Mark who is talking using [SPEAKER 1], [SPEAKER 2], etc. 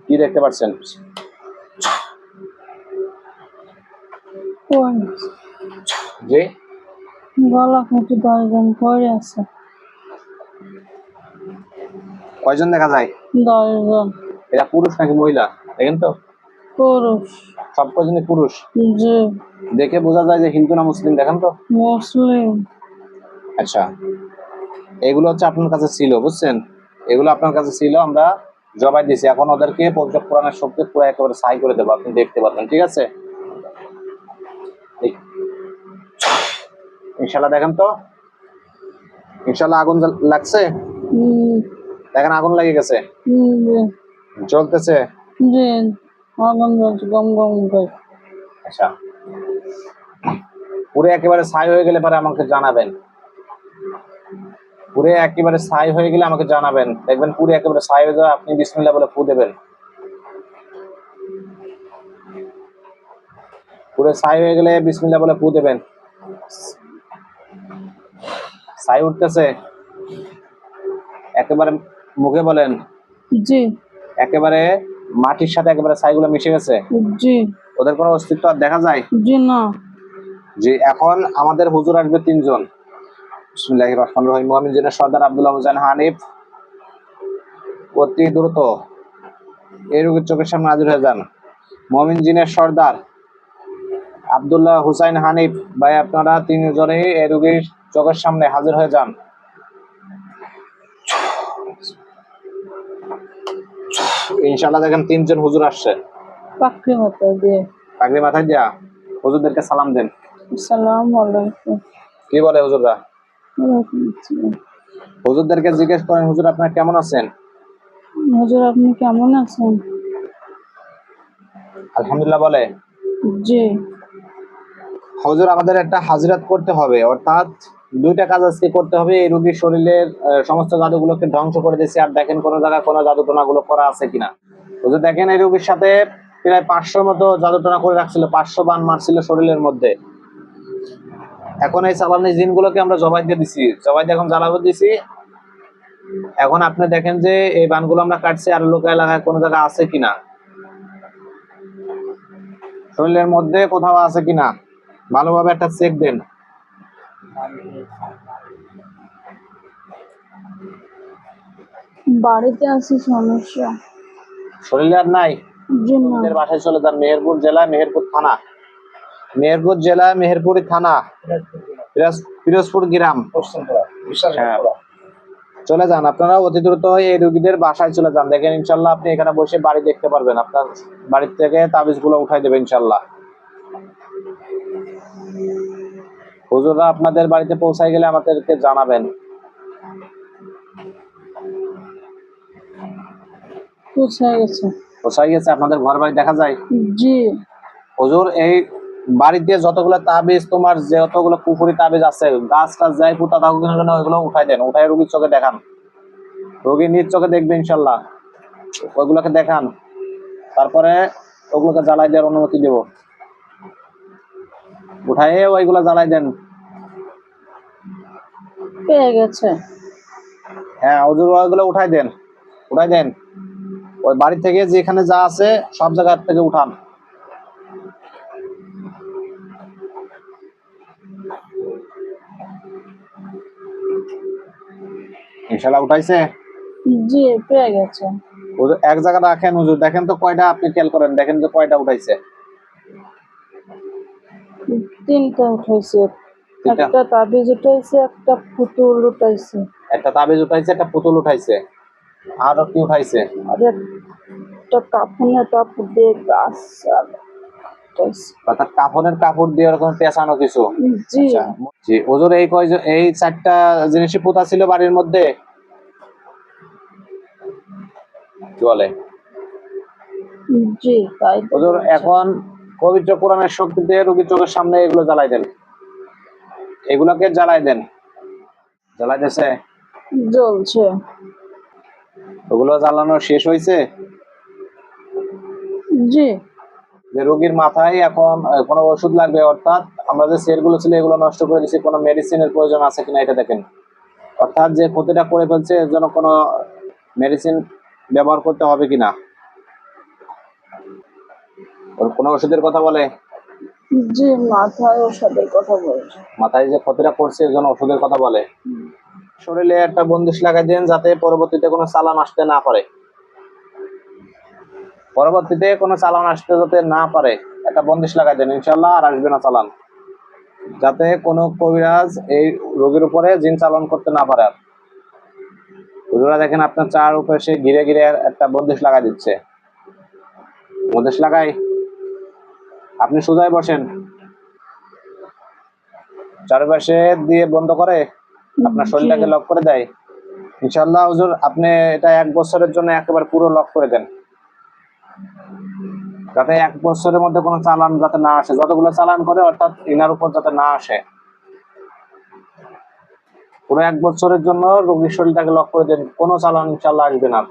[SPEAKER 1] কি দেখতে পাচ্ছেন? জি,
[SPEAKER 2] গলা কেটে 10 জন পড়ে আছে।
[SPEAKER 1] কয়জন দেখা যায়?
[SPEAKER 2] 10 জন।
[SPEAKER 1] এরা পুরুষ নাকি মহিলা দেখেন তো?
[SPEAKER 2] পুরুষ।
[SPEAKER 1] সব কয়জনই পুরুষ।
[SPEAKER 2] জি।
[SPEAKER 1] দেখে বোঝা যায় যে হিন্দু না মুসলিম, দেখেন তো?
[SPEAKER 2] মুসলিম।
[SPEAKER 1] আচ্ছা, এগুলো হচ্ছে আপনার কাছে ছিল, বুঝছেন? এগুলো আপনার কাছে ছিল, আমরা জবাই দিয়েছি। এখন ওদেরকে পবিত্র কোরআনের শক্তি পুরো একেবারে ছাই করে দেবো, আপনি দেখতে পারবেন। ঠিক আছে, ইনশাল্লাহ দেখেন তো, ইনশাল্লাহ আগুন লাগছে, দেখেন আগুন লেগে গেছে, জ্বলতেছে।
[SPEAKER 2] জি, আগুন জ্বলছে গম গম করে।
[SPEAKER 1] আচ্ছা, পুরো একেবারে ছাই হয়ে গেলে পরে আমাকে জানাবেন। পুরো একেবারে ছাই হয়ে গেলে আমাকে জানাবেন। দেখবেন পুরো একেবারে ছাই হয়ে যাবে, আপনি বিসমিল্লাহ বলে ফু দেবেন। পুরো ছাই হয়ে গেলে বিসমিল্লাহ বলে ফু দেবেন। ছাই উঠতেছে, একেবারে মুখে বলেন।
[SPEAKER 2] জি।
[SPEAKER 1] একেবারে মাটির সাথে একেবারে ছাইগুলো মিশে গেছে।
[SPEAKER 2] জি।
[SPEAKER 1] ওদের কোনো অস্তিত্ব আর দেখা যায়?
[SPEAKER 2] জি না।
[SPEAKER 1] জি, এখন আমাদের হুজুর আসবে 3 জন। বিসমিল্লাহির রহমানির রহিম। মুমিন জিনের সর্দার আব্দুল্লাহ হুসাইন হানিফ অতি দ্রুত এই রোগীর চোখের সামনে হাজির হয়ে যান। মুমিন জিনের সর্দার আব্দুল্লাহ হুসাইন হানিফ ভাই, আপনারা 3 জনেই এই রোগীর চোখের সামনে হাজির হয়ে যান। ইনশাআল্লাহ দেখেন 3 জন হুজুর আসছে।
[SPEAKER 2] পাকড়ি মাথায় দিয়ে।
[SPEAKER 1] পাগড়ি মাথায় দিয়া হুজুরদেরকে সালাম দেন।
[SPEAKER 2] আসসালামু আলাইকুম।
[SPEAKER 1] কি বলে হুজুররা?
[SPEAKER 2] ওয়ালাইকুম আসসালাম।
[SPEAKER 1] হুজুরদেরকে জিজ্ঞেস করেন, হুজুর আপনারা কেমন আছেন?
[SPEAKER 2] হুজুর আপনি কেমন আছেন?
[SPEAKER 1] আলহামদুলিল্লাহ বলে।
[SPEAKER 2] জি।
[SPEAKER 1] হুজুর আমাদের একটা হাজিরাত করতে হবে, অর্থাৎ 2টা কাজ আজকে করতে হবে। এই রোগীর শরীরের সমস্ত জাদুগুলোকে ধ্বংস করে দিয়েছি, আর দেখেন কোন জায়গায় কোনো জাদুটোনা গুলো করা আছে কিনা। হুজুর দেখেন এই রোগীর সাথে প্রায় 500 মতো জাদুটোনা করে রাখছিল, 500 বান মারছিল শরীরের মধ্যে। এখন এই চালানি জিনগুলোকে আমরা জবাই দিয়ে দিছি, জবাই দিয়ে এখন জ্বালাবো দিছি। এখন আপনি দেখেন যে এই বানগুলো আমরা কাটছি, আর লোক এলাকায় কোনো জায়গা আছে কিনা, শরীরের মধ্যে কোথাও আছে কিনা ভালোভাবে একটা চেক দেন।
[SPEAKER 2] বাড়িতে আছি, সমস্যা।
[SPEAKER 1] শরীরে আর নাই?
[SPEAKER 2] জি না।
[SPEAKER 1] রোগীদের বাসায় চলে যান। মেহেরপুর জেলা, মেহেরপুর থানা, মেহেরপুর জেলা, মেহেরপুরি থানা, পিরোজপুর গ্রাম। হ্যাঁ, চলে যান আপনারা অতি দ্রুত এই রোগীদের বাসায় চলে যান। দেখেন ইনশাল্লাহ আপনি এখানে বসে বাড়ি দেখতে পারবেন, আপনার বাড়ির থেকে তাবিজ গুলো উঠাই দেবে ইনশাল্লাহ। হুজুররা আপনাদের বাড়িতে পৌঁছায় গেলে আমাদেরকে জানাবেন।
[SPEAKER 2] পৌঁছে গেছে।
[SPEAKER 1] পৌঁছায় গেছে, আপনাদের ঘর বাড়ি দেখা যায়?
[SPEAKER 2] জি।
[SPEAKER 1] হুজুর এই বাড়িতে যতগুলো তাবিজ, তোমার যতগুলো পুকুরি তাবিজ আছে, গাছ টাছ যাই পুতা থাকুক না কেন, ওইগুলো উঠাই দেন, উঠাই রোগীর চোখে দেখান। রোগী নিজ চোখে দেখবে ইনশাল্লাহ, ওইগুলোকে দেখান। তারপরে ওগুলোকে জ্বালাই দেওয়ার অনুমতি দেব। উঠাই ওইগুলো জ্বালাই দেন।
[SPEAKER 2] পেয়ে গেছে।
[SPEAKER 1] হ্যাঁ হুজুর, ওইগুলো উঠাই দেন, উঠাই দেন। ওই বাড়ি থেকে যেখানে যা আছে সব জায়গা থেকে উঠান। ইনশাল্লাহ উঠাইছে।
[SPEAKER 2] জি, পেয়ে গেছে।
[SPEAKER 1] হুজুর এক জায়গা রাখেন, হুজুর দেখেন তো কয়টা, আপনি খেয়াল করেন, দেখেন যে কয়টা উঠাইছে।
[SPEAKER 2] 3টা উঠাইছে। একটা তাবিজ উঠাইছে, একটা পুতুল উঠাইছে।
[SPEAKER 1] একটা তাবিজ উঠাইছে, একটা পুতুল উঠাইছে, আরো কি উঠাইছে?
[SPEAKER 2] আর একটা কাফনের কাপড় দিয়ে গাছ উঠাইছে।
[SPEAKER 1] অর্থাৎ কাফনের কাপড় দিয়ে ওরকম পেঁচানো কিছু।
[SPEAKER 2] জি।
[SPEAKER 1] আচ্ছা জি হুজুর, এই 4টা জিনিসই পোতা ছিল বাড়ির মধ্যে, কি বলে?
[SPEAKER 2] জি তাই।
[SPEAKER 1] হুজুর এখন পবিত্র কোরআনের শক্তিতে রোগীর চোখের সামনে এগুলো জ্বালাই দেন, এগুলোকে জ্বালাই দেন। জ্বালাই দিয়েছে?
[SPEAKER 2] জ্বলছে।
[SPEAKER 1] ওগুলো জ্বালানো শেষ হয়েছে?
[SPEAKER 2] জি।
[SPEAKER 1] যে রোগীর মাথায় এখন কোনো ওষুধ লাগবে, অর্থাৎ আমরা যে সেল গুলো ছিল এগুলো নষ্ট করে দিচ্ছি, কোনো মেডিসিনের প্রয়োজন আছে কিনা এটা দেখেন। অর্থাৎ যে ক্ষতিটা করে ফেলছে এর জন্য কোনো মেডিসিন ব্যবহার করতে হবে কিনা, ওর কোনো ওষুধের কথা বলে?
[SPEAKER 2] জি, মাথায় ওষুধের কথা বলছে।
[SPEAKER 1] মাথায় যে ক্ষতিটা করছে এর জন্য ওষুধের কথা বলে। শরীরে একটা বন্দিশ লাগাই দেন যাতে পরবর্তীতে কোনো চালান আসতে না পারে, পরবর্তীতে কোনো চালান আসতে যাতে না পারে একটা বন্দিশ লাগাই দেন, ইনশাল্লাহ আর আসবে না চালান, যাতে কোনো কবিরাজ এই রোগীর উপরে জিন চালান করতে না পারে। আর হুজুরা দেখেন আপনার চার উপরে সে ঘিরে ঘিরে একটা বন্দিশ লাগাই দিচ্ছে। বন্দিশ লাগাই আপনি সোজাই বসেন, চারপাশে দিয়ে বন্ধ করে আপনার শরীরটাকে লক করে দেয়। ইনশাল্লাহ হুজুর আপনি এটা 1 বছরের জন্য একেবারে পুরো লক করে দেন, যাতে 1 বছরের মধ্যে কোনো চালান যাতে না আসে, যতগুলো চালান করে অর্থাৎ ইনার উপর যাতে না আসে। পুরো 1 বছরের জন্য রোগীর শরীরটাকে লক করে দেন, কোনো চালান ইনশাল্লাহ আসবে না।